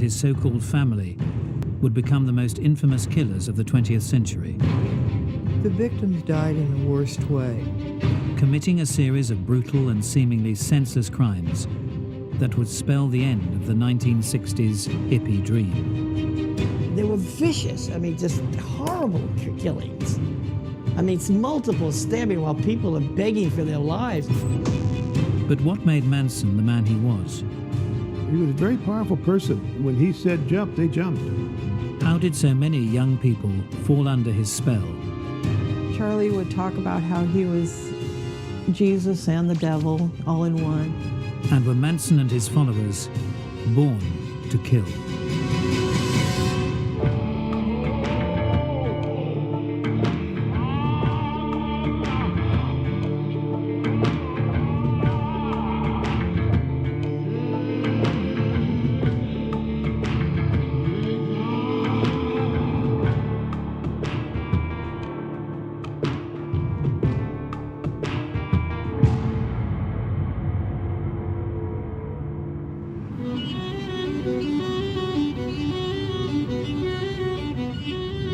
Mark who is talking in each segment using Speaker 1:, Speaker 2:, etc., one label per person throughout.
Speaker 1: his so-called family would become the most infamous killers of the 20th century.
Speaker 2: The victims died in the worst way.
Speaker 1: Committing a series of brutal and seemingly senseless crimes that would spell the end of the 1960s hippie dream.
Speaker 3: They were vicious, just horrible killings. It's multiple stabbing while people are begging for their lives.
Speaker 1: But what made Manson the man he was?
Speaker 4: He was a very powerful person. When he said jump, they jumped.
Speaker 1: How did so many young people fall under his spell?
Speaker 2: Charlie would talk about how he was Jesus and the devil all in one.
Speaker 1: And were Manson and his followers born to kill?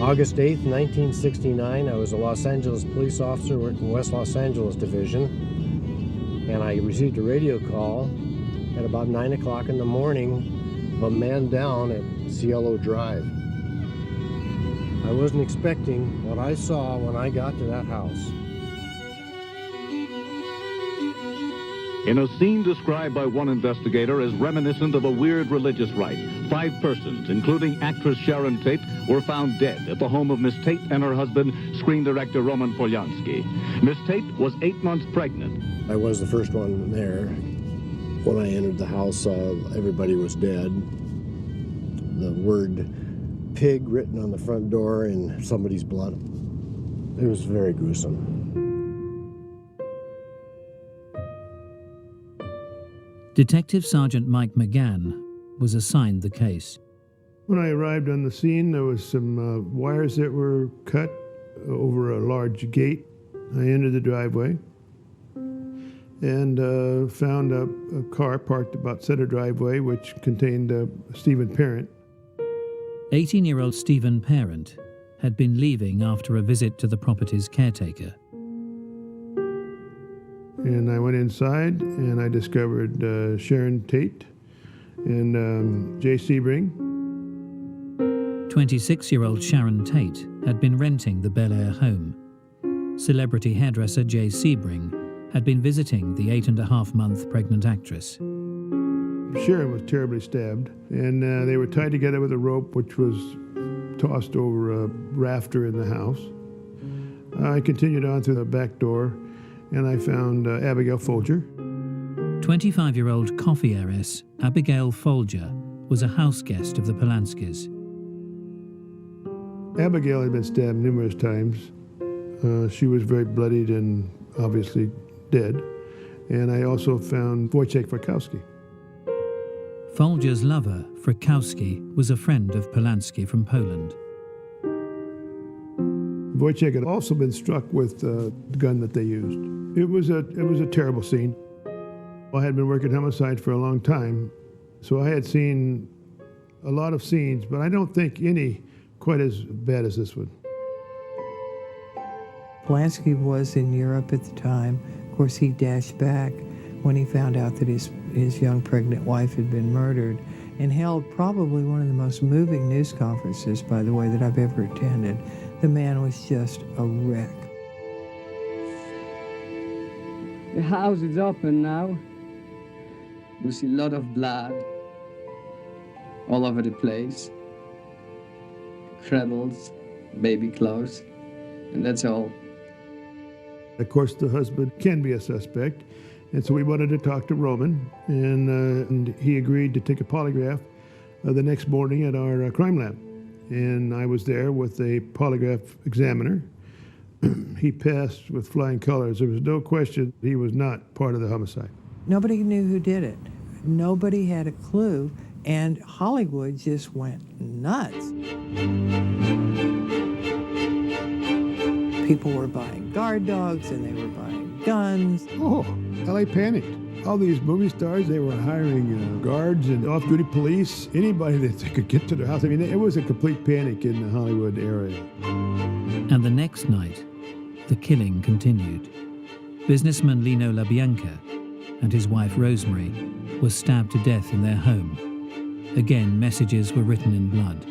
Speaker 5: August 8th, 1969, I was a Los Angeles police officer working West Los Angeles Division, and I received a radio call at about 9 o'clock in the morning of a man down at Cielo Drive. I wasn't expecting what I saw when I got to that house.
Speaker 6: In a scene described by one investigator as reminiscent of a weird religious rite, 5 persons, including actress Sharon Tate, were found dead at the home of Miss Tate and her husband, screen director Roman Polanski. Miss Tate was 8 months pregnant.
Speaker 5: I was the first one there. When I entered the house, everybody was dead. The word pig written on the front door in somebody's blood. It was very gruesome.
Speaker 1: Detective Sergeant Mike McGann was assigned the case.
Speaker 4: When I arrived on the scene, there was some wires that were cut over a large gate. I entered the driveway and found a car parked about center driveway, which contained Stephen Parent.
Speaker 1: 18-year-old Stephen Parent had been leaving after a visit to the property's caretaker.
Speaker 4: And I went inside and I discovered Sharon Tate and Jay Sebring.
Speaker 1: 26-year-old Sharon Tate had been renting the Bel Air home. Celebrity hairdresser Jay Sebring had been visiting the 8.5-month pregnant actress.
Speaker 4: Sharon was terribly stabbed, and they were tied together with a rope which was tossed over a rafter in the house. I continued on through the back door, and I found Abigail Folger.
Speaker 1: 25-year-old coffee heiress Abigail Folger was a house guest of the Polanskis.
Speaker 4: Abigail had been stabbed numerous times. She was very bloodied and obviously dead. And I also found Wojciech Frykowski.
Speaker 1: Folger's lover, Frykowski, was a friend of Polanski from Poland.
Speaker 4: Wojciech had also been struck with the gun that they used. It was a terrible scene. I had been working homicide for a long time, so I had seen a lot of scenes, but I don't think any quite as bad as this one.
Speaker 2: Polanski was in Europe at the time. Of course, he dashed back when he found out that his young pregnant wife had been murdered, and held probably one of the most moving news conferences, by the way, that I've ever attended. The man was just a wreck.
Speaker 7: The house is open now. You see a lot of blood all over the place. Cradles, baby clothes, and that's all.
Speaker 4: Of course, the husband can be a suspect, and so we wanted to talk to Roman, and he agreed to take a polygraph the next morning at our crime lab. And I was there with a polygraph examiner. He passed with flying colors. There was no question he was not part of the homicide.
Speaker 2: Nobody knew who did it. Nobody had a clue, and Hollywood just went nuts. People were buying guard dogs, and they were buying guns.
Speaker 4: Oh, LA panicked. All these movie stars, they were hiring guards and off-duty police, anybody that they could get to their house. I mean, it was a complete panic in the Hollywood area.
Speaker 1: And the next night, the killing continued. Businessman Lino LaBianca and his wife Rosemary were stabbed to death in their home. Again, messages were written in blood.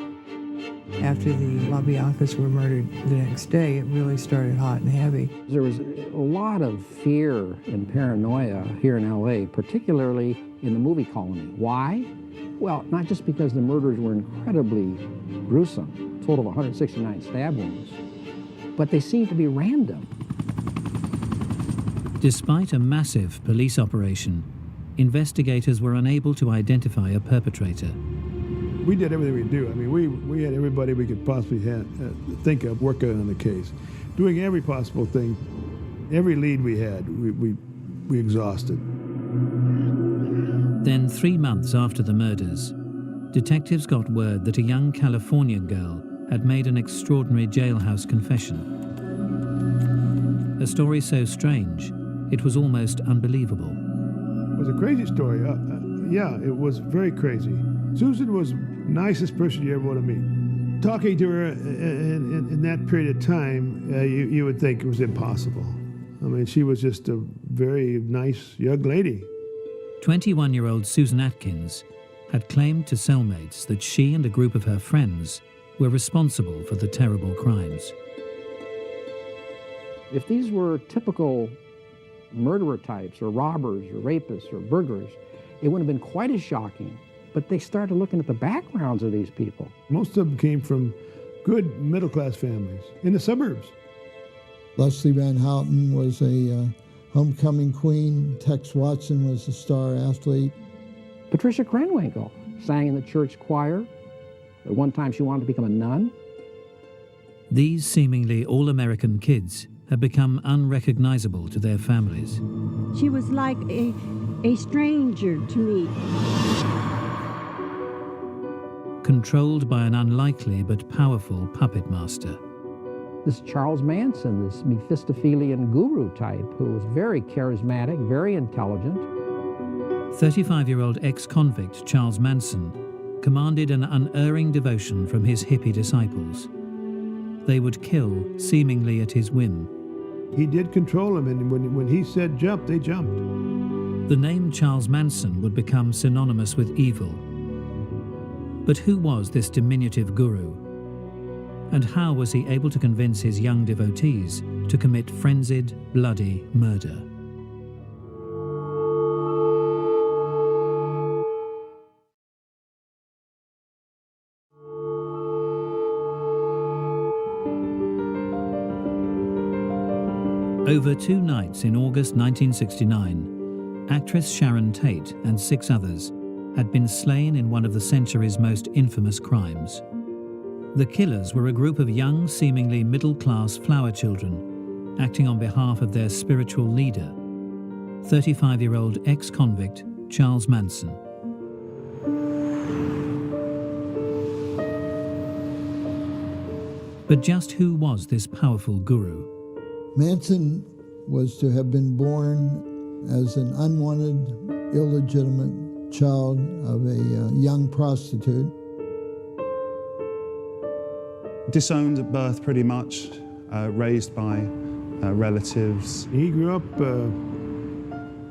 Speaker 2: After the LaBiancas were murdered the next day, it really started hot and heavy.
Speaker 8: There was a lot of fear and paranoia here in LA, particularly in the movie colony. Why? Well, not just because the murders were incredibly gruesome, a total of 169 stab wounds, but they seemed to be random.
Speaker 1: Despite a massive police operation, investigators were unable to identify a perpetrator.
Speaker 4: We did everything we do. I mean, we had everybody we could possibly think of working on the case, doing every possible thing. Every lead we had, we exhausted.
Speaker 1: Then, 3 months after the murders, detectives got word that a young Californian girl had made an extraordinary jailhouse confession. A story so strange, it was almost unbelievable.
Speaker 4: It was a crazy story. Yeah, it was very crazy. Susan was the nicest person you ever want to meet. Talking to her in that period of time, you would think it was impossible. I mean, she was just a very nice young lady.
Speaker 1: 21-year-old Susan Atkins had claimed to cellmates that she and a group of her friends were responsible for the terrible crimes.
Speaker 8: If these were typical murderer types or robbers or rapists or burglars, it wouldn't have been quite as shocking. But they started looking at the backgrounds of these people.
Speaker 4: Most of them came from good middle-class families in the suburbs.
Speaker 9: Leslie Van Houten was a homecoming queen. Tex Watson was a star athlete.
Speaker 8: Patricia Krenwinkel sang in the church choir. At one time she wanted to become a nun.
Speaker 1: These seemingly all-American kids had become unrecognizable to their families.
Speaker 10: She was like a stranger to me.
Speaker 1: Controlled by an unlikely but powerful puppet master.
Speaker 8: This Charles Manson, this Mephistophelian guru type, who was very charismatic, very intelligent.
Speaker 1: 35-year-old ex-convict Charles Manson commanded an unerring devotion from his hippie disciples. They would kill seemingly at his whim.
Speaker 4: He did control them, and when he said jump, they jumped.
Speaker 1: The name Charles Manson would become synonymous with evil. But who was this diminutive guru? And how was he able to convince his young devotees to commit frenzied, bloody murder? Over 2 nights in August 1969, actress Sharon Tate and 6 others had been slain in one of the century's most infamous crimes. The killers were a group of young, seemingly middle-class flower children acting on behalf of their spiritual leader, 35-year-old ex-convict Charles Manson. But just who was this powerful guru?
Speaker 9: Manson was to have been born as an unwanted, illegitimate child of a young prostitute.
Speaker 11: Disowned at birth, pretty much, raised by relatives.
Speaker 4: He grew up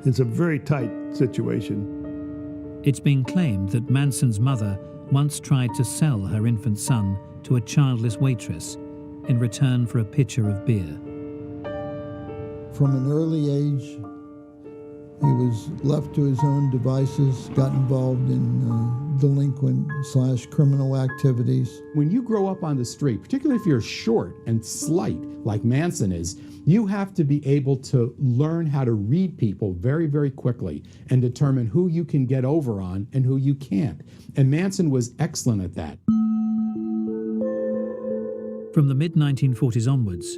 Speaker 4: in some very tight situation.
Speaker 1: It's been claimed that Manson's mother once tried to sell her infant son to a childless waitress in return for a pitcher of beer.
Speaker 9: From an early age, he was left to his own devices, got involved in delinquent/criminal activities.
Speaker 12: When you grow up on the street, particularly if you're short and slight, like Manson is, you have to be able to learn how to read people very, very quickly and determine who you can get over on and who you can't. And Manson was excellent at that.
Speaker 1: From the mid-1940s onwards,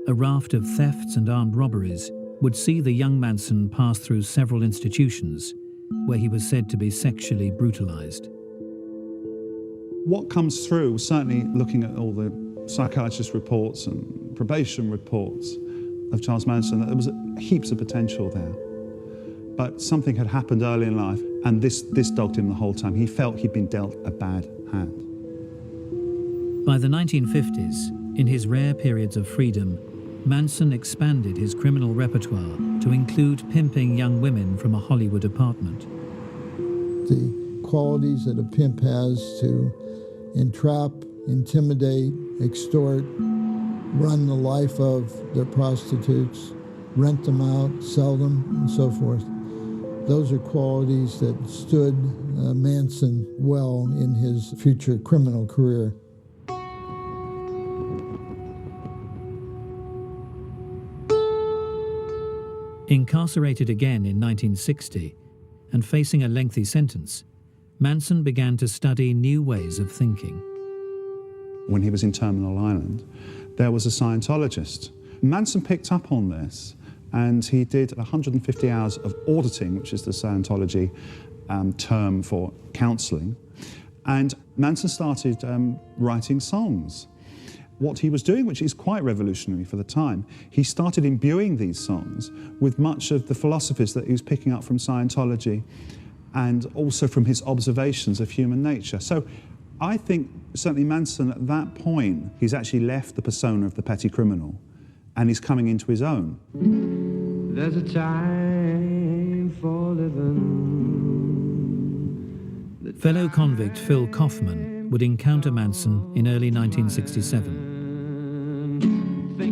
Speaker 1: a raft of thefts and armed robberies would see the young Manson pass through several institutions where he was said to be sexually brutalized.
Speaker 11: What comes through, certainly looking at all the psychiatrist reports and probation reports of Charles Manson, that there was heaps of potential there. But something had happened early in life, and this dogged him the whole time. He felt he'd been dealt a bad hand.
Speaker 1: By the 1950s, in his rare periods of freedom, Manson expanded his criminal repertoire to include pimping young women from a Hollywood apartment.
Speaker 9: The qualities that a pimp has to entrap, intimidate, extort, run the life of their prostitutes, rent them out, sell them, and so forth. Those are qualities that stood Manson well in his future criminal career.
Speaker 1: Incarcerated again in 1960 and facing a lengthy sentence, Manson began to study new ways of thinking.
Speaker 11: When he was in Terminal Island, there was a Scientologist. Manson picked up on this, and he did 150 hours of auditing, which is the Scientology term for counseling. And Manson started writing songs. What he was doing, which is quite revolutionary for the time, he started imbuing these songs with much of the philosophies that he was picking up from Scientology and also from his observations of human nature. So I think certainly Manson at that point, he's actually left the persona of the petty criminal and he's coming into his own.
Speaker 13: There's a time for living.
Speaker 1: Fellow convict Phil Kaufman would encounter Manson in early 1967.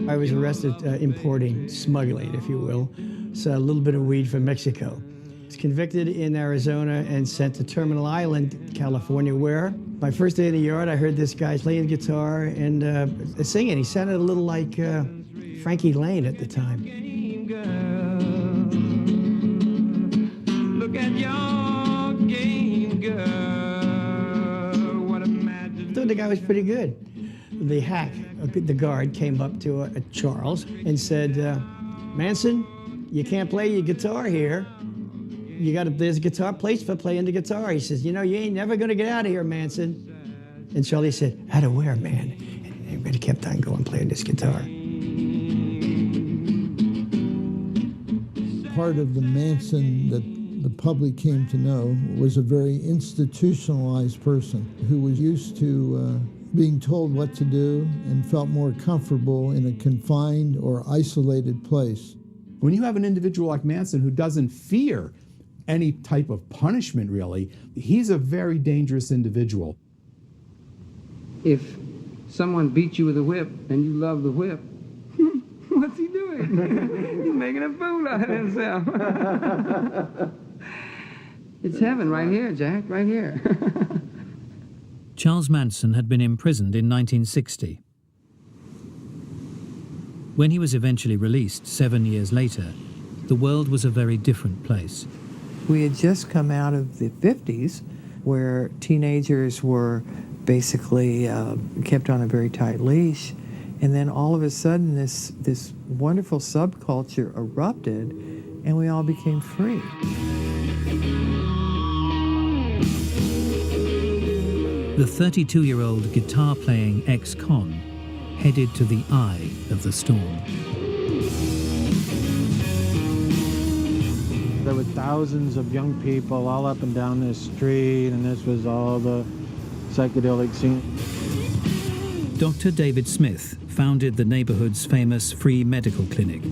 Speaker 3: I was arrested importing, smuggling, if you will, so a little bit of weed from Mexico. I was convicted in Arizona and sent to Terminal Island, California, where my first day in the yard, I heard this guy playing guitar and singing. He sounded a little like Frankie Lane at the time.
Speaker 13: Look at your game, girl. What a magic.
Speaker 3: I thought the guy was pretty good. The hack, the guard, came up to Charles and said, Manson, you can't play your guitar here. There's a guitar place for playing the guitar. He says, you know, you ain't never gonna get out of here, Manson. And Charlie said, out of where, man? And everybody kept on going playing this guitar.
Speaker 9: Part of the Manson that the public came to know was a very institutionalized person who was used to being told what to do and felt more comfortable in a confined or isolated place.
Speaker 12: When you have an individual like Manson who doesn't fear any type of punishment, really, he's a very dangerous individual.
Speaker 7: If someone beats you with a whip and you love the whip, what's he doing? He's making a fool out of himself. It's heaven right here, Jack, right here.
Speaker 1: Charles Manson had been imprisoned in 1960. When he was eventually released 7 years later, the world was a very different place.
Speaker 2: We had just come out of the 50s, where teenagers were basically kept on a very tight leash, and then all of a sudden this wonderful subculture erupted, and we all became free.
Speaker 1: The 32-year-old guitar-playing ex-con headed to the eye of the storm.
Speaker 14: There were thousands of young people all up and down this street, and this was all the psychedelic scene.
Speaker 1: Dr. David Smith founded the neighborhood's famous free medical clinic.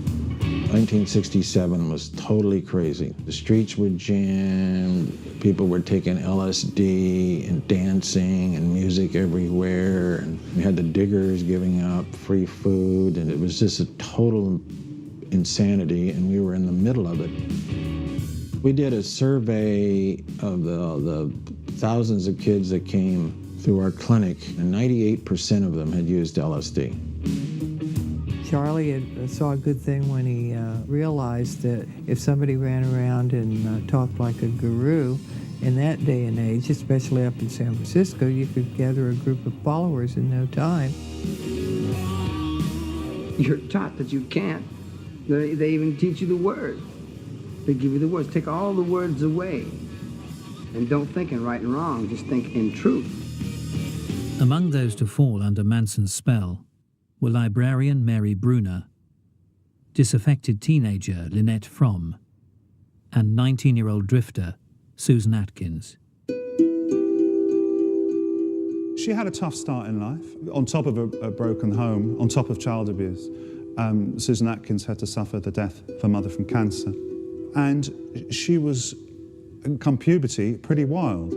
Speaker 15: 1967 was totally crazy. The streets were jammed, people were taking LSD and dancing and music everywhere, and we had the diggers giving out free food, and it was just a total insanity, and we were in the middle of it. We did a survey of the thousands of kids that came through our clinic, and 98% of them had used LSD.
Speaker 2: Charlie saw a good thing when he realized that if somebody ran around and talked like a guru, in that day and age, especially up in San Francisco, you could gather a group of followers in no time.
Speaker 7: You're taught that you can't. They even teach you the word. They give you the words. Take all the words away. And don't think in right and wrong, just think in truth.
Speaker 1: Among those to fall under Manson's spell were librarian Mary Bruner, disaffected teenager Lynette Fromm, and 19-year-old drifter Susan Atkins.
Speaker 11: She had a tough start in life. On top of a broken home, on top of child abuse, Susan Atkins had to suffer the death of her mother from cancer. And she was, come puberty, pretty wild.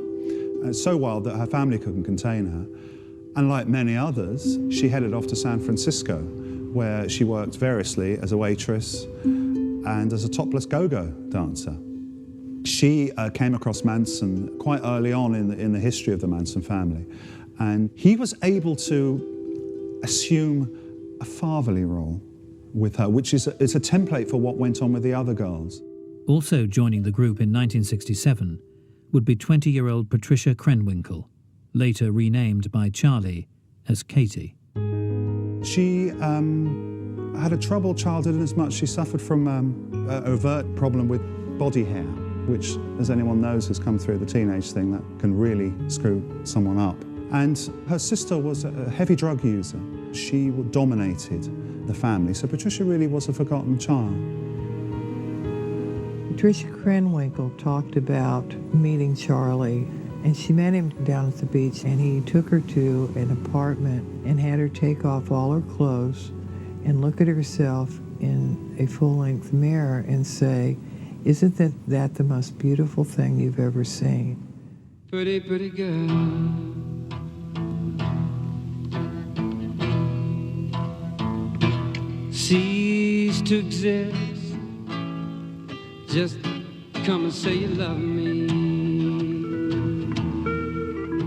Speaker 11: So wild that her family couldn't contain her. And like many others, she headed off to San Francisco, where she worked variously as a waitress and as a topless go-go dancer. She came across Manson quite early on in the history of the Manson family, and he was able to assume a fatherly role with her, which is a template for what went on with the other girls.
Speaker 1: Also joining the group in 1967 would be 20-year-old Patricia Krenwinkel, later renamed by Charlie as Katie.
Speaker 11: She had a troubled childhood in as much she suffered from an overt problem with body hair, which, as anyone knows, has come through the teenage thing that can really screw someone up. And her sister was a heavy drug user. She dominated the family, so Patricia really was a forgotten child.
Speaker 2: Patricia Krenwinkel talked about meeting Charlie, and she met him down at the beach, and he took her to an apartment and had her take off all her clothes and look at herself in a full-length mirror and say, "Isn't that the most beautiful thing you've ever seen?"
Speaker 13: Pretty, pretty girl. Cease to exist. Just come and say you love me.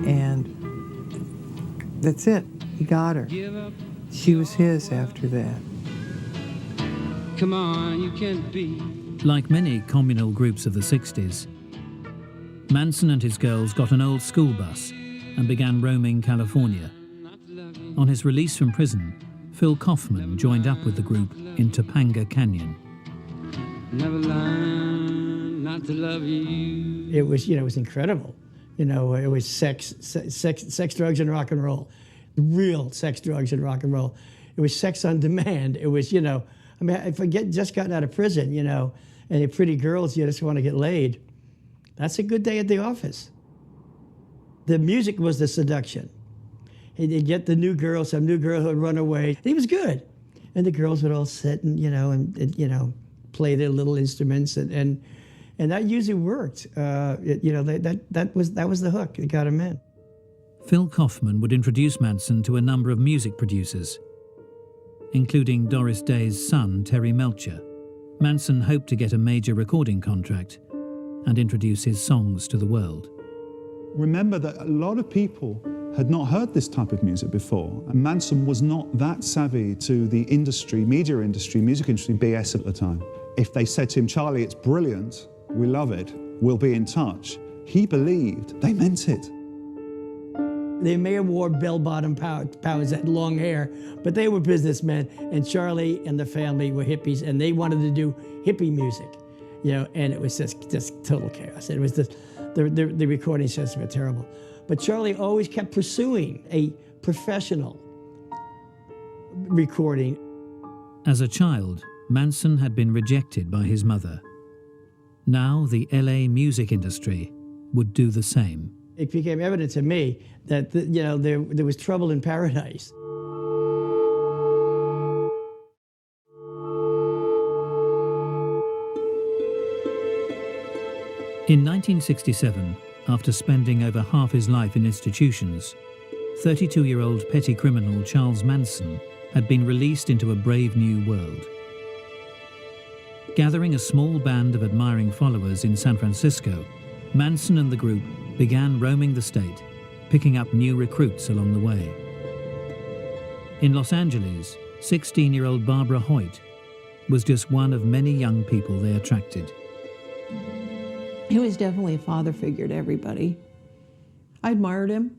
Speaker 2: And that's it. He got her. She was his after that.
Speaker 13: Come on, you can't be.
Speaker 1: Like many communal groups of the 60s, Manson and his girls got an old school bus and began roaming California. On his release from prison, Phil Kaufman joined up with the group in Topanga Canyon.
Speaker 13: Never learned not to love you.
Speaker 3: It was, it was incredible. It was sex, drugs, and rock and roll. Real sex, drugs, and rock and roll. It was sex on demand. It was, if I just gotten out of prison, and the pretty girls, you just want to get laid. That's a good day at the office. The music was the seduction. He'd get the new girl, some new girl who would run away. He was good. And the girls would all sit and play their little instruments, and that usually worked. That was the hook. It got him in.
Speaker 1: Phil Kaufman would introduce Manson to a number of music producers, including Doris Day's son, Terry Melcher. Manson hoped to get a major recording contract and introduce his songs to the world.
Speaker 11: Remember that a lot of people had not heard this type of music before, and Manson was not that savvy to the industry, media industry, music industry BS at the time. If they said to him, "Charlie, it's brilliant, we love it, we'll be in touch," he believed they meant it.
Speaker 3: They may have wore bell-bottom pants, that long hair, but they were businessmen, and Charlie and the family were hippies, and they wanted to do hippie music, and it was just total chaos. It was the recording sessions were terrible. But Charlie always kept pursuing a professional recording.
Speaker 1: As a child, Manson had been rejected by his mother. Now the LA music industry would do the same.
Speaker 3: It became evident to me that there was trouble in paradise.
Speaker 1: In 1967, after spending over half his life in institutions, 32-year-old petty criminal Charles Manson had been released into a brave new world. Gathering a small band of admiring followers in San Francisco, Manson and the group began roaming the state, picking up new recruits along the way. In Los Angeles, 16-year-old Barbara Hoyt was just one of many young people they attracted.
Speaker 16: He was definitely a father figure to everybody. I admired him.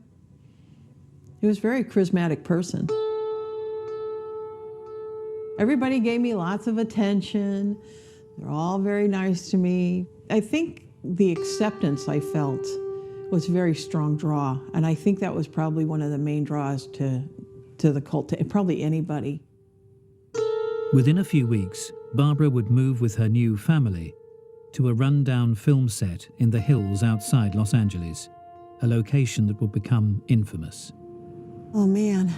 Speaker 16: He was a very charismatic person. Everybody gave me lots of attention. They're all very nice to me. I think the acceptance I felt was a very strong draw, and I think that was probably one of the main draws to the cult, to probably anybody.
Speaker 1: Within a few weeks, Barbara would move with her new family to a run-down film set in the hills outside Los Angeles, a location that would become infamous.
Speaker 16: Oh, man.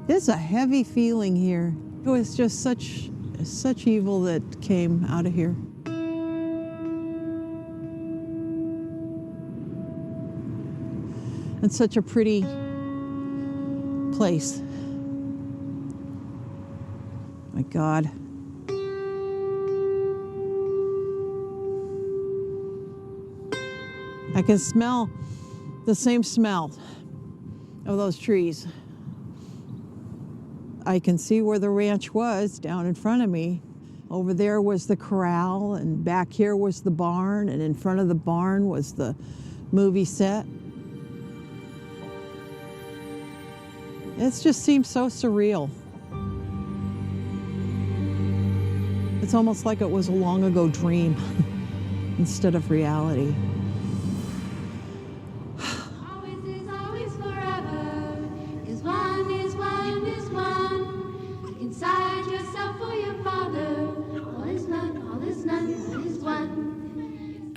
Speaker 16: There's a heavy feeling here. It was just such evil that came out of here. And such a pretty place. My God. I can smell the same smell of those trees. I can see where the ranch was down in front of me. Over there was the corral, and back here was the barn, and in front of the barn was the movie set. It just seems so surreal. It's almost like it was a long ago dream instead of reality.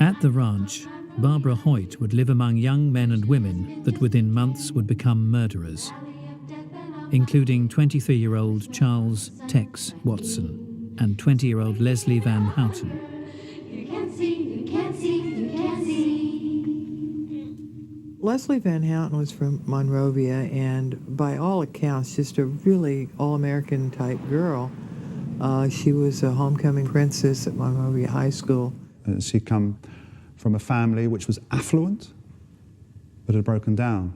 Speaker 1: At the ranch, Barbara Hoyt would live among young men and women that within months would become murderers, including 23-year-old Charles Tex Watson and 20-year-old Leslie Van Houten.
Speaker 2: Leslie Van Houten was from Monrovia, and by all accounts, just a really all-American type girl. She was a homecoming princess at Monrovia High School.
Speaker 11: She'd come from a family which was affluent, but had broken down.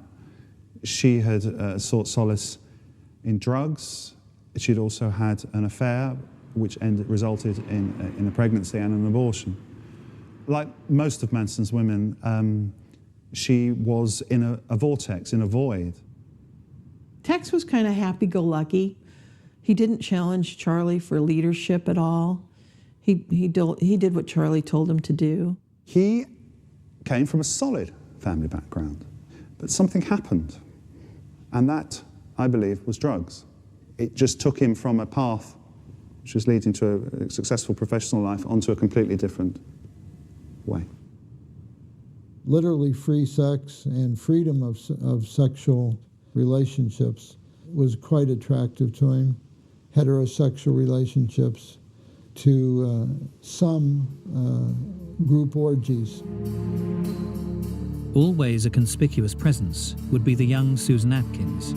Speaker 11: She had sought solace in drugs. She'd also had an affair which resulted in a pregnancy and an abortion. Like most of Manson's women, she was in a vortex, in a void.
Speaker 16: Tex was kind of happy-go-lucky. He didn't challenge Charlie for leadership at all. He did what Charlie told him to do.
Speaker 11: He came from a solid family background, but something happened, and that, I believe, was drugs. It just took him from a path which was leading to a successful professional life onto a completely different way.
Speaker 9: Literally free sex and freedom of sexual relationships was quite attractive to him. Heterosexual relationships to some group orgies.
Speaker 1: Always a conspicuous presence would be the young Susan Atkins,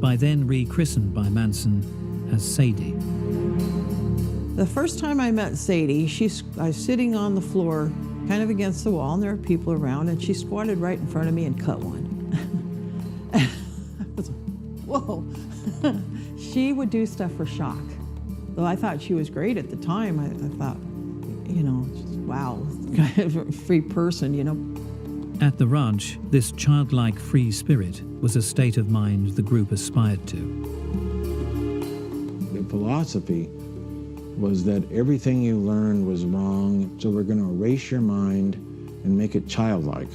Speaker 1: by then rechristened by Manson as Sadie.
Speaker 16: The first time I met Sadie, I was sitting on the floor, kind of against the wall, and there were people around, and she squatted right in front of me and cut one. I was, whoa. She would do stuff for shock. Though I thought she was great at the time, I thought, you know, wow, kind of a free person, you know.
Speaker 1: At the ranch, this childlike free spirit was a state of mind the group aspired to.
Speaker 15: The philosophy was that everything you learned was wrong, so we're going to erase your mind and make it childlike.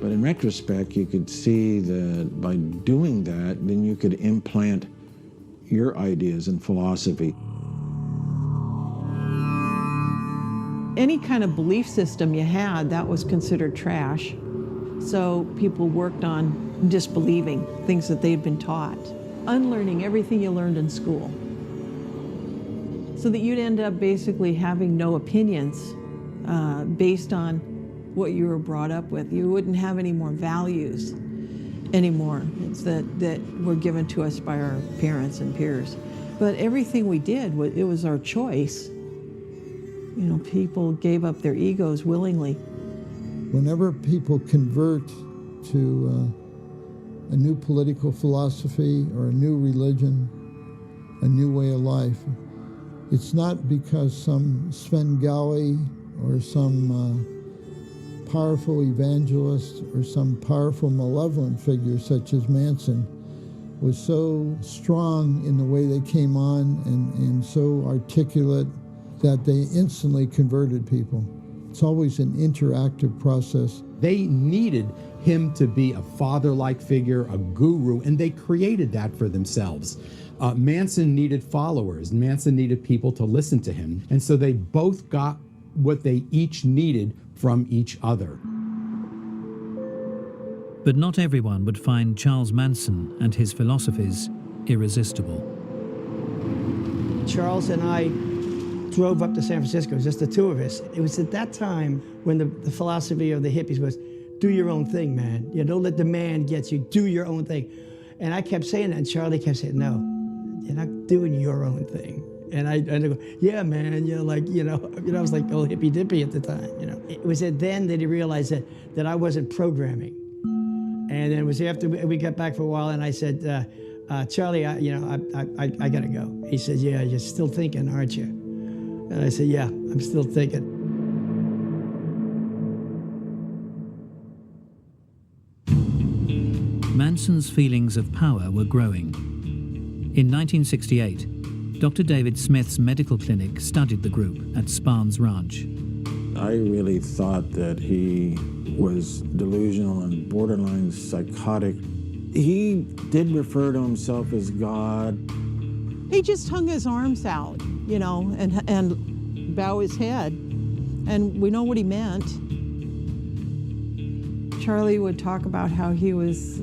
Speaker 15: But in retrospect, you could see that by doing that, then you could implant your ideas and philosophy.
Speaker 16: Any kind of belief system you had, that was considered trash. So people worked on disbelieving things that they'd been taught, unlearning everything you learned in school. So that you'd end up basically having no opinions based on what you were brought up with. You wouldn't have any more values anymore that were given to us by our parents and peers. But everything we did, it was our choice. You know, people gave up their egos willingly.
Speaker 9: Whenever people convert to a new political philosophy or a new religion, a new way of life, it's not because some Svengali or some powerful evangelist or some powerful malevolent figure such as Manson was so strong in the way they came on and so articulate that they instantly converted people. It's always an interactive process.
Speaker 12: They needed him to be a father-like figure, a guru, and they created that for themselves. Manson needed followers. Manson needed people to listen to him. And so they both got what they each needed from each other.
Speaker 1: But not everyone would find Charles Manson and his philosophies irresistible.
Speaker 3: Charles and I drove up to San Francisco, just the two of us. It was at that time when the philosophy of the hippies was, do your own thing, man. You know, don't let the man get you, do your own thing. And I kept saying that, and Charlie kept saying, no, you're not doing your own thing. And I go, yeah, man, you're like, I was like old hippy dippy at the time, It was then that he realized that I wasn't programming. And it was after we got back for a while, and I said, Charlie, I gotta go. He said, yeah, you're still thinking, aren't you? And I said, yeah, I'm still thinking.
Speaker 1: Manson's feelings of power were growing. In 1968, Dr. David Smith's medical clinic studied the group at Sparns Ranch.
Speaker 15: I really thought that he was delusional and borderline psychotic. He did refer to himself as God.
Speaker 16: He just hung his arms out, and bow his head. And we know what he meant. Charlie would talk about how he was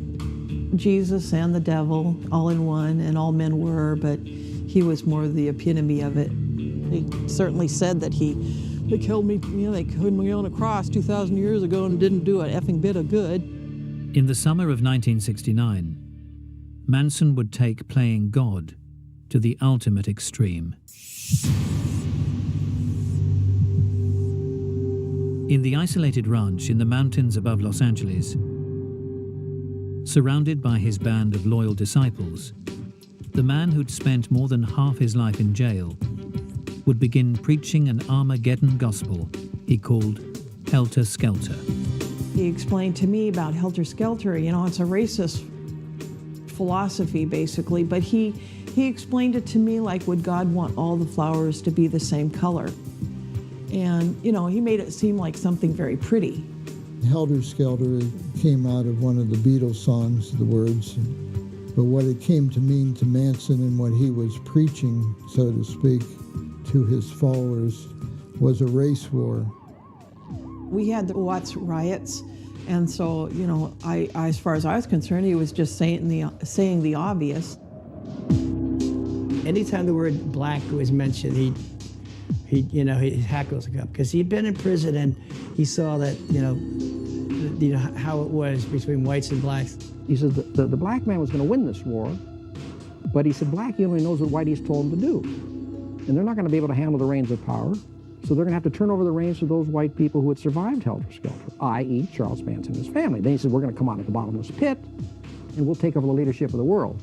Speaker 16: Jesus and the devil all in one, and all men were, but he was more the epitome of it. He certainly said that they killed me, they killed me on a cross 2,000 years ago and didn't do a effing bit of good.
Speaker 1: In the summer of 1969, Manson would take playing God to the ultimate extreme. In the isolated ranch in the mountains above Los Angeles, surrounded by his band of loyal disciples, the man who'd spent more than half his life in jail would begin preaching an Armageddon gospel he called Helter Skelter.
Speaker 16: He explained to me about Helter Skelter. It's a racist philosophy, basically, but he explained it to me like, would God want all the flowers to be the same color? And, he made it seem like something very pretty.
Speaker 9: Helter Skelter came out of one of the Beatles songs, the words. But what it came to mean to Manson and what he was preaching, so to speak, to his followers was a race war.
Speaker 16: We had the Watts riots, and so, I as far as I was concerned, he was just saying the obvious. Anytime the word black was mentioned, his hackles would come, because he'd been in prison and he saw that, how it was between whites and blacks.
Speaker 8: He said the black man was going to win this war, but he said black, he only knows what whitey's told him to do. And they're not going to be able to handle the reins of power, so they're going to have to turn over the reins to those white people who had survived Helter Skelter, i.e. Charles Manson and his family. Then he said, we're going to come out of the bottomless pit, and we'll take over the leadership of the world.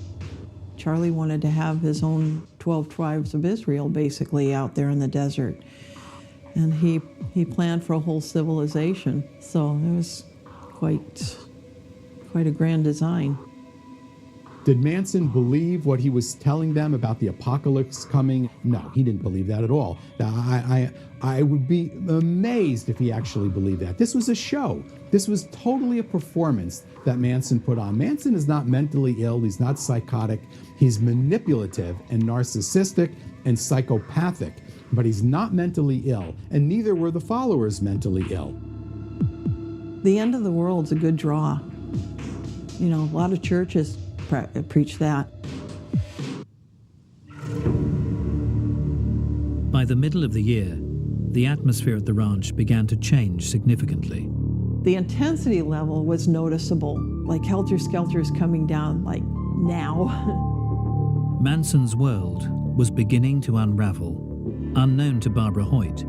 Speaker 16: Charlie wanted to have his own 12 tribes of Israel, basically, out there in the desert. And he planned for a whole civilization, so it was quite a grand design.
Speaker 12: Did Manson believe what he was telling them about the apocalypse coming? No, he didn't believe that at all. I would be amazed if he actually believed that. This was a show. This was totally a performance that Manson put on. Manson is not mentally ill. He's not psychotic. He's manipulative and narcissistic and psychopathic, but he's not mentally ill, and neither were the followers mentally ill.
Speaker 16: The end of the world's a good draw. A lot of churches preach that.
Speaker 1: By the middle of the year, the atmosphere at the ranch began to change significantly.
Speaker 16: The intensity level was noticeable, like Helter Skelter's coming down, like now.
Speaker 1: Manson's world was beginning to unravel. Unknown to Barbara Hoyt,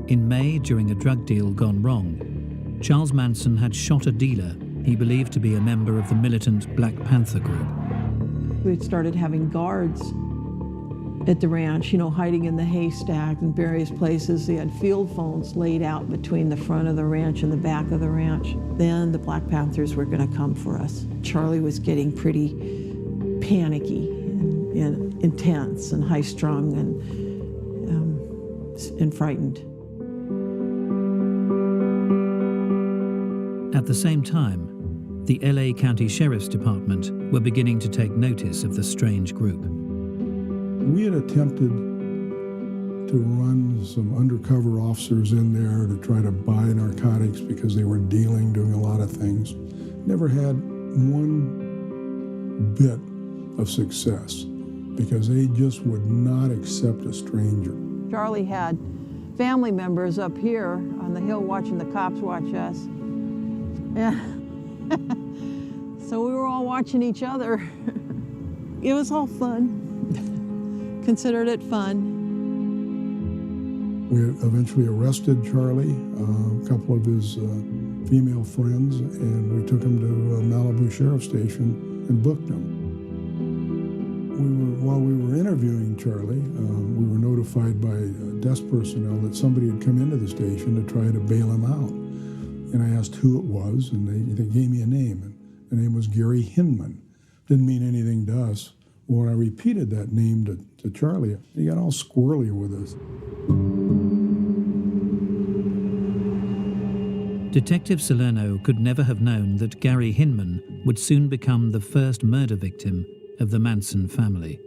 Speaker 1: in May, during a drug deal gone wrong, Charles Manson had shot a dealer he believed to be a member of the militant Black Panther group.
Speaker 16: We started having guards at the ranch, hiding in the haystack and various places. They had field phones laid out between the front of the ranch and the back of the ranch. Then the Black Panthers were going to come for us. Charlie was getting pretty panicky and intense and high-strung and frightened.
Speaker 1: At the same time, the LA County Sheriff's Department were beginning to take notice of the strange group.
Speaker 17: We had attempted to run some undercover officers in there to try to buy narcotics because they were doing a lot of things. Never had one bit of success because they just would not accept a stranger.
Speaker 16: Charlie had family members up here on the hill watching the cops watch us. Yeah. So we were all watching each other. It was all fun. Considered it fun.
Speaker 17: We eventually arrested Charlie, a couple of his female friends, and we took him to Malibu Sheriff Station and booked him. While we were interviewing Charlie, we were notified by desk personnel that somebody had come into the station to try to bail him out. And I asked who it was, and they gave me a name. And the name was Gary Hinman. Didn't mean anything to us. When I repeated that name to Charlie, he got all squirrely with us.
Speaker 1: Detective Salerno could never have known that Gary Hinman would soon become the first murder victim of the Manson family.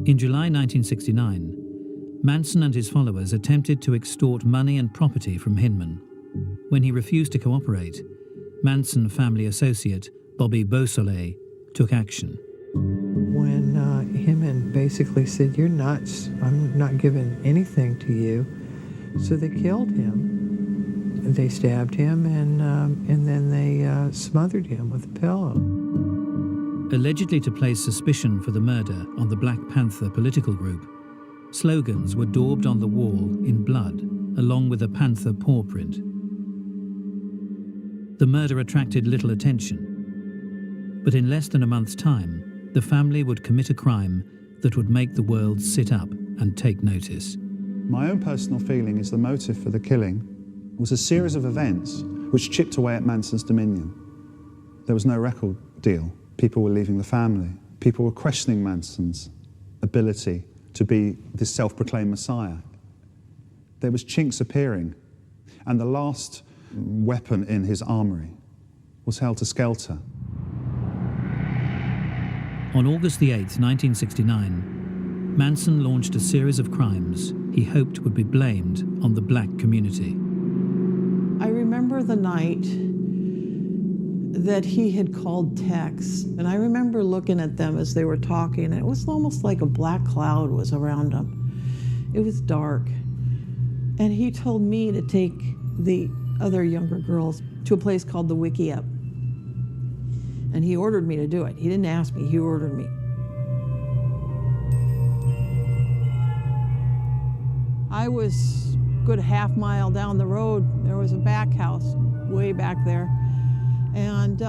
Speaker 1: In July 1969, Manson and his followers attempted to extort money and property from Hinman. When he refused to cooperate, Manson family associate Bobby Beausoleil took action.
Speaker 2: When Hinman basically said, "You're nuts, I'm not giving anything to you," so they killed him. They stabbed him and then they smothered him with a pillow.
Speaker 1: Allegedly to place suspicion for the murder on the Black Panther political group, slogans were daubed on the wall in blood, along with a panther paw print. The murder attracted little attention, but in less than a month's time, the family would commit a crime that would make the world sit up and take notice.
Speaker 11: My own personal feeling is the motive for the killing was a series of events which chipped away at Manson's dominion. There was no record deal. People were leaving the family. People were questioning Manson's ability to be this self-proclaimed messiah. There was chinks appearing, and the last weapon in his armory was helter-skelter.
Speaker 1: On August the 8th, 1969, Manson launched a series of crimes he hoped would be blamed on the black community.
Speaker 16: I remember the night that he had called Tex, and I remember looking at them as they were talking, and it was almost like a black cloud was around them. It was dark. And he told me to take the other younger girls to a place called the Wiki Up. And he ordered me to do it. He didn't ask me, he ordered me. I was a good half mile down the road. There was a back house way back there. And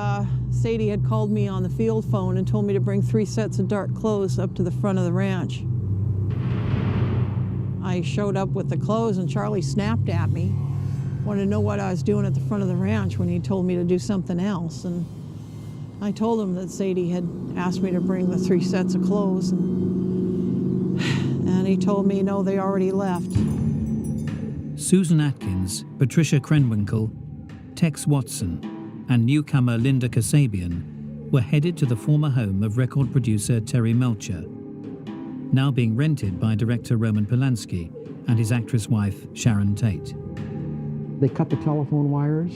Speaker 16: Sadie had called me on the field phone and told me to bring 3 sets of dark clothes up to the front of the ranch. I showed up with the clothes and Charlie snapped at me, wanted to know what I was doing at the front of the ranch when he told me to do something else. And I told him that Sadie had asked me to bring the 3 sets of clothes. And he told me, no, they already left.
Speaker 1: Susan Atkins, Patricia Krenwinkel, Tex Watson, and newcomer Linda Kasabian were headed to the former home of record producer Terry Melcher, now being rented by director Roman Polanski and his actress wife Sharon Tate.
Speaker 8: They cut the telephone wires,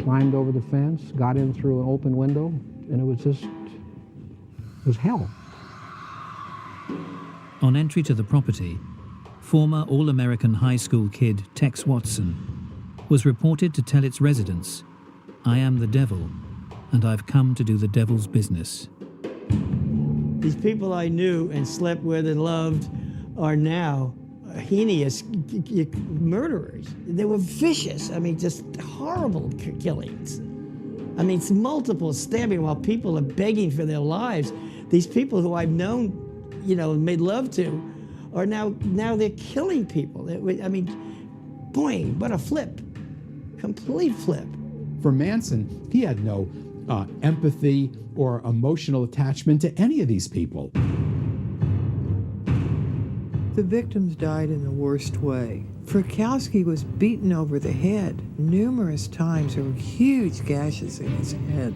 Speaker 8: climbed over the fence, got in through an open window, and it was hell.
Speaker 1: On entry to the property, former All-American high school kid Tex Watson was reported to tell its residents, "I am the devil, and I've come to do the devil's business."
Speaker 3: These people I knew and slept with and loved are now heinous murderers. They were vicious. I mean, just horrible killings. I mean, it's multiple stabbing while people are begging for their lives. These people who I've known, made love to, are now they're killing people. I mean, boing, what a flip. Complete flip.
Speaker 12: For Manson, he had no empathy or emotional attachment to any of these people.
Speaker 2: The victims died in the worst way. Frykowski was beaten over the head numerous times. There were huge gashes in his head.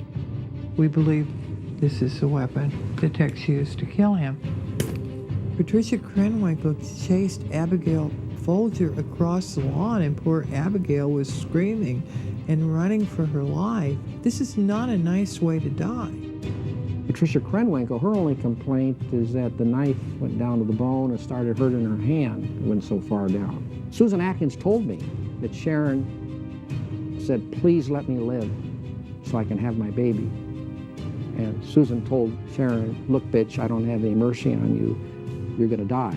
Speaker 2: We believe this is the weapon that Tex used to kill him. Patricia Krenwinkel chased Abigail Folger across the lawn, and poor Abigail was screaming and running for her life. This is not a nice way to die.
Speaker 8: Patricia Krenwinkel, her only complaint is that the knife went down to the bone and started hurting her hand. It went so far down. Susan Atkins told me that Sharon said, "Please let me live so I can have my baby." And Susan told Sharon, "Look, bitch, I don't have any mercy on you. You're gonna die."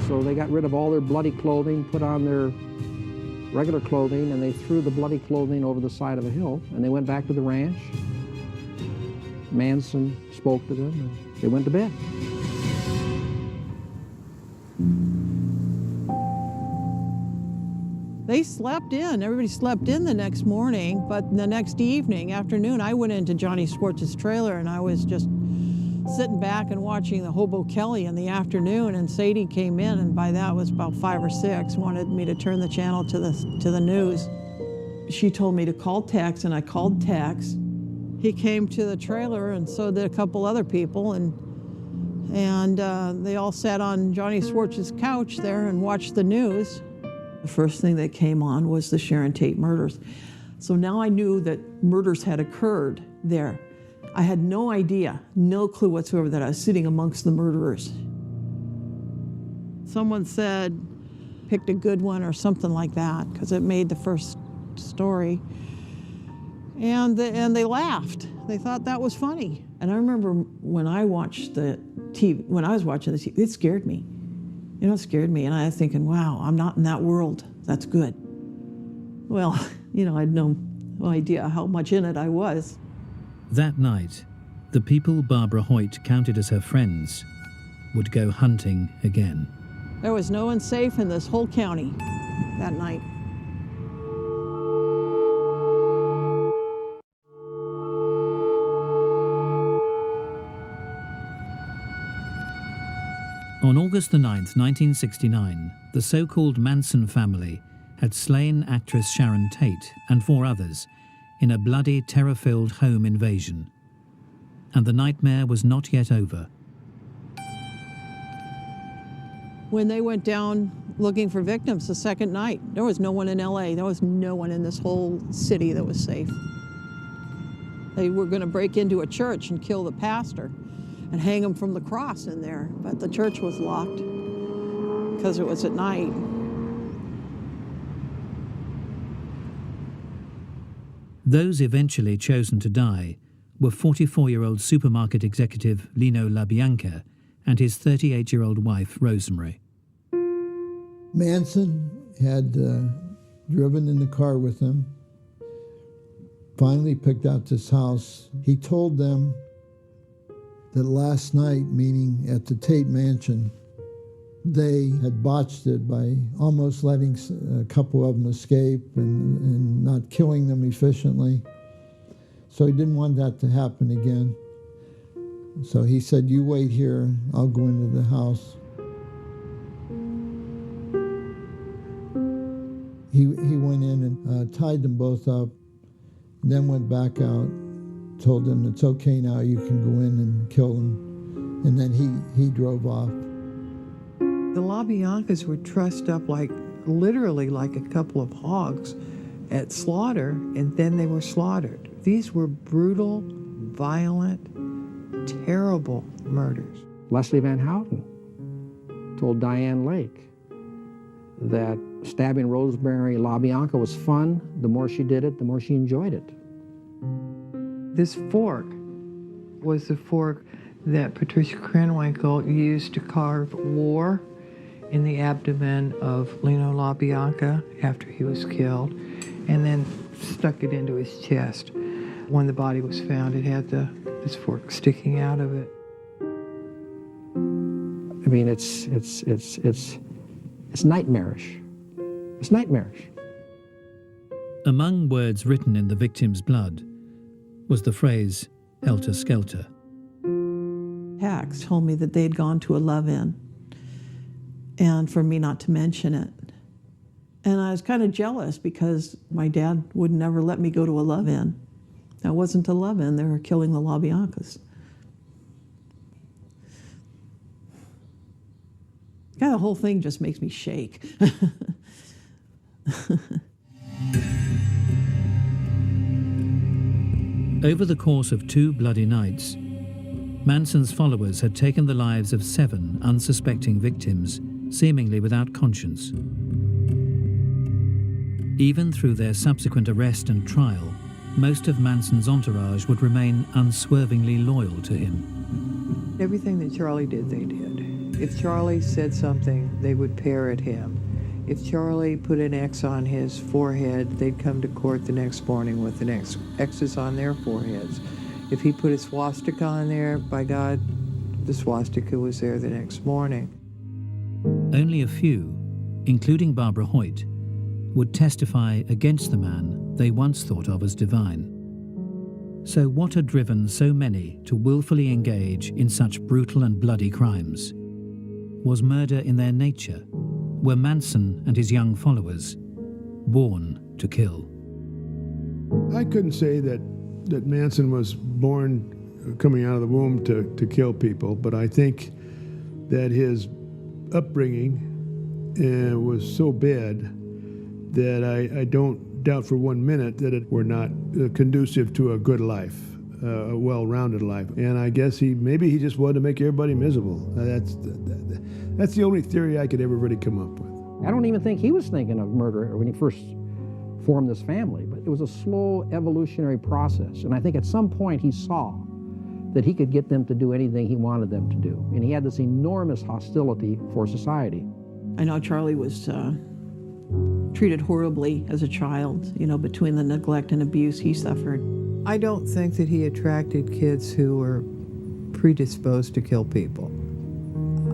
Speaker 8: So they got rid of all their bloody clothing, put on their regular clothing, and they threw the bloody clothing over the side of a hill, and they went back to the ranch. Manson spoke to them, and they went to bed.
Speaker 16: They slept in. Everybody slept in the next morning, but the next afternoon, I went into Johnny Schwartz's trailer, and I was just sitting back and watching the Hobo Kelly in the afternoon, and Sadie came in, and by that was about 5 or 6, wanted me to turn the channel to the news. She told me to call Tex, and I called Tex. He came to the trailer, and so did a couple other people, and they all sat on Johnny Schwartz's couch there and watched the news. The first thing that came on was the Sharon Tate murders. So now I knew that murders had occurred there. I had no idea, no clue whatsoever that I was sitting amongst the murderers. Someone said, picked a good one or something like that, because it made the first story. And they laughed. They thought that was funny. And I remember when I watched the TV, when I was watching the TV, it scared me. You know, it scared me. And I was thinking, wow, I'm not in that world. That's good. Well, you know, I had no idea how much in it I was.
Speaker 1: That night, the people Barbara Hoyt counted as her friends would go hunting again.
Speaker 16: There was no one safe in this whole county that night.
Speaker 1: On August the 9th, 1969, the so-called Manson family had slain actress Sharon Tate and 4 others in a bloody, terror-filled home invasion. And the nightmare was not yet over.
Speaker 16: When they went down looking for victims the second night, there was no one in LA. There was no one in this whole city that was safe. They were going to break into a church and kill the pastor and hang him from the cross in there, but the church was locked because it was at night.
Speaker 1: Those eventually chosen to die were 44-year-old supermarket executive Lino LaBianca and his 38-year-old wife, Rosemary.
Speaker 9: Manson had driven in the car with them, finally picked out this house. He told them that last night, meeting at the Tate Mansion, they had botched it by almost letting a couple of them escape and not killing them efficiently. So he didn't want that to happen again. So he said, "You wait here, I'll go into the house." He went in and tied them both up, then went back out, told them it's okay now, you can go in and kill them, and then he drove off.
Speaker 2: The LaBiancas were trussed up literally like a couple of hogs at slaughter, and then they were slaughtered. These were brutal, violent, terrible murders.
Speaker 8: Leslie Van Houten told Diane Lake that stabbing Rosemary LaBianca was fun. The more she did it, the more she enjoyed it.
Speaker 2: This fork was the fork that Patricia Krenwinkel used to carve war in the abdomen of Lino LaBianca after he was killed, and then stuck it into his chest. When the body was found, it had this fork sticking out of it.
Speaker 8: I mean, it's nightmarish. It's nightmarish.
Speaker 1: Among words written in the victim's blood was the phrase, helter skelter.
Speaker 16: Tex told me that they'd gone to a love-in, and for me not to mention it. And I was kind of jealous because my dad would never let me go to a love-in. That wasn't to love in. They were killing the LaBiancas. Yeah, the whole thing just makes me shake.
Speaker 1: Over the course of 2 bloody nights, Manson's followers had taken the lives of 7 unsuspecting victims, seemingly without conscience. Even through their subsequent arrest and trial, most of Manson's entourage would remain unswervingly loyal to him.
Speaker 2: Everything that Charlie did, they did. If Charlie said something, they would parrot him. If Charlie put an X on his forehead, they'd come to court the next morning with an X's on their foreheads. If he put a swastika on there, by God, the swastika was there the next morning.
Speaker 1: Only a few, including Barbara Hoyt, would testify against the man they once thought of as divine. So what had driven so many to willfully engage in such brutal and bloody crimes? Was murder in their nature? Were Manson and his young followers born to kill?
Speaker 4: I couldn't say that Manson was born coming out of the womb to kill people, but I think that his upbringing was so bad that I don't doubt for 1 minute that it were not conducive to a good life, a well-rounded life. And I guess maybe he just wanted to make everybody miserable. That's the only theory I could ever really come up with.
Speaker 8: I don't even think he was thinking of murder when he first formed this family, but it was a slow evolutionary process. And I think at some point he saw that he could get them to do anything he wanted them to do. And he had this enormous hostility for society.
Speaker 16: I know Charlie was treated horribly as a child, between the neglect and abuse he suffered.
Speaker 2: I don't think that he attracted kids who were predisposed to kill people.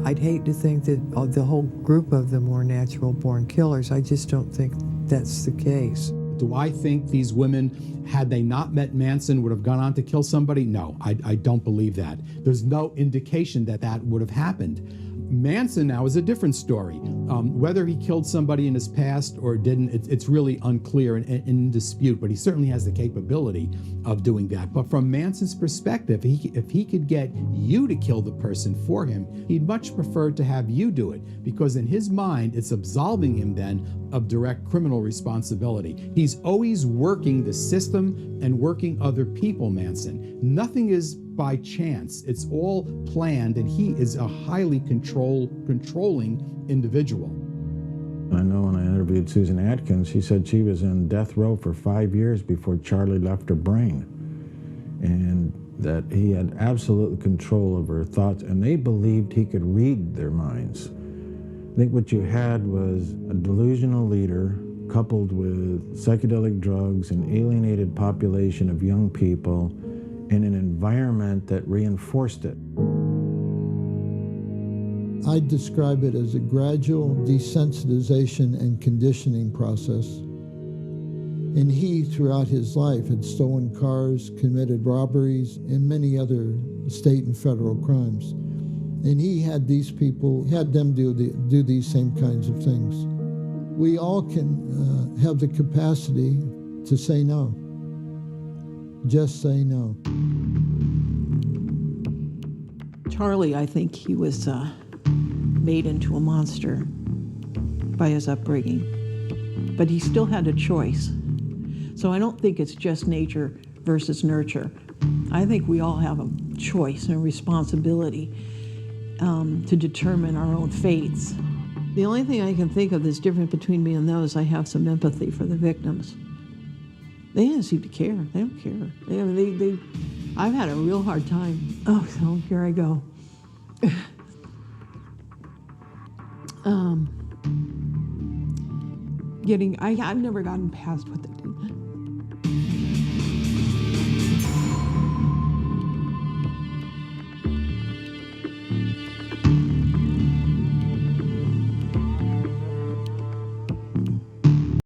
Speaker 2: I'd hate to think that the whole group of them were natural-born killers. I just don't think that's the case.
Speaker 12: Do I think these women, had they not met Manson, would have gone on to kill somebody? No, I don't believe that. There's no indication that would have happened. Manson now is a different story. Whether he killed somebody in his past or didn't, it's really unclear and in dispute, but he certainly has the capability of doing that. But from Manson's perspective, if he could get you to kill the person for him, he'd much prefer to have you do it, because in his mind, it's absolving him then of direct criminal responsibility. He's always working the system and working other people, Manson. Nothing is by chance. It's all planned, and he is a highly controlling individual.
Speaker 15: I know when I interviewed Susan Atkins, she said she was in death row for 5 years before Charlie left her brain, and that he had absolute control of her thoughts, and they believed he could read their minds. I think what you had was a delusional leader coupled with psychedelic drugs, an alienated population of young people, in an environment that reinforced it.
Speaker 9: I describe it as a gradual desensitization and conditioning process. And he, throughout his life, had stolen cars, committed robberies, and many other state and federal crimes. And he had these people, had them do these same kinds of things. We all can have the capacity to say no. Just say no.
Speaker 16: Charlie, I think he was made into a monster by his upbringing, but he still had a choice. So I don't think it's just nature versus nurture. I think we all have a choice and a responsibility to determine our own fates. The only thing I can think of that's different between me and those, I have some empathy for the victims. They didn't seem to care. They don't care. I've had a real hard time. Oh, so here I go. I've never gotten past what they did.